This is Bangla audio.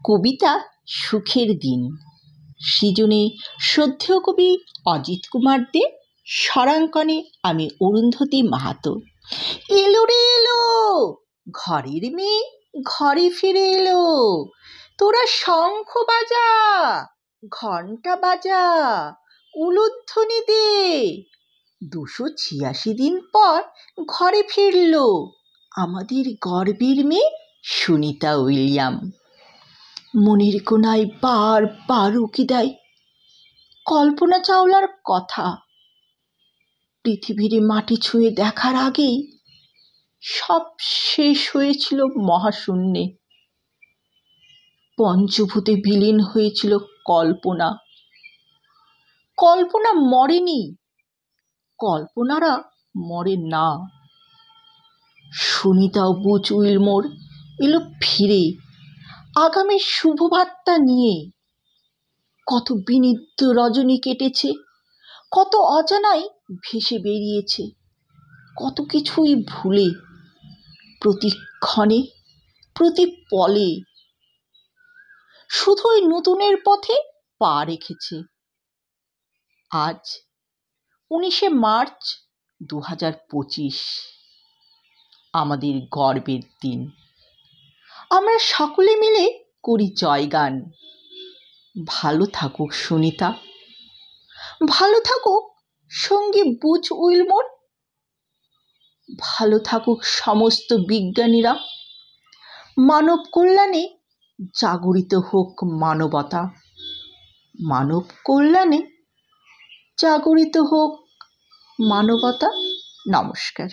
কবিতা সুখের দিন সৃজনে শ্রদ্ধেয় কবি অজিত কুমার দে, স্বরাঙ্কনে আমি অরুন্ধতী মাহাতো। এলো রে এলো, ঘরের মেয়ে ঘরে ফিরে এলো, তোরা শঙ্খ বাজা, ঘণ্টা বাজা, উলুধ্বনি দে। 286 দিন পর ঘরে ফিরল আমাদের গর্বের মেয়ে সুনিতা উইলিয়াম। মনের কোনায় বার উকি দেয় কল্পনা চাওলার কথা। পৃথিবীর মাটি ছুঁয়ে দেখার আগেই সব শেষ হয়েছিল মহাশূন্যে। পঞ্চভূতে বিলীন হয়েছিল কল্পনা। কল্পনা মরেনি, কল্পনারা মরে না। সুনিতা ও বুচ উইলমোর এলো ফিরে আগামী শুভবার্তা নিয়ে। কত বিনিদ্র রজনী কেটেছে, কত অজানাই ভেসে বেরিয়েছে, কত কিছুই ভুলে, প্রতিক্ষণে প্রতি পলে শুধুই নতুনের পথে পা রেখেছে। আজ 19শে মার্চ 2025, আমাদের গর্বের দিন। আমরা সকলে মিলে করি জয়গান। ভালো থাকুক সুনিতা, ভালো থাকুক সঙ্গী বুচ উইলমোর, ভালো থাকুক সমস্ত বিজ্ঞানীরা। মানব কল্যাণে জাগরিত হোক মানবতা, মানব কল্যাণে জাগরিত হোক মানবতা। নমস্কার।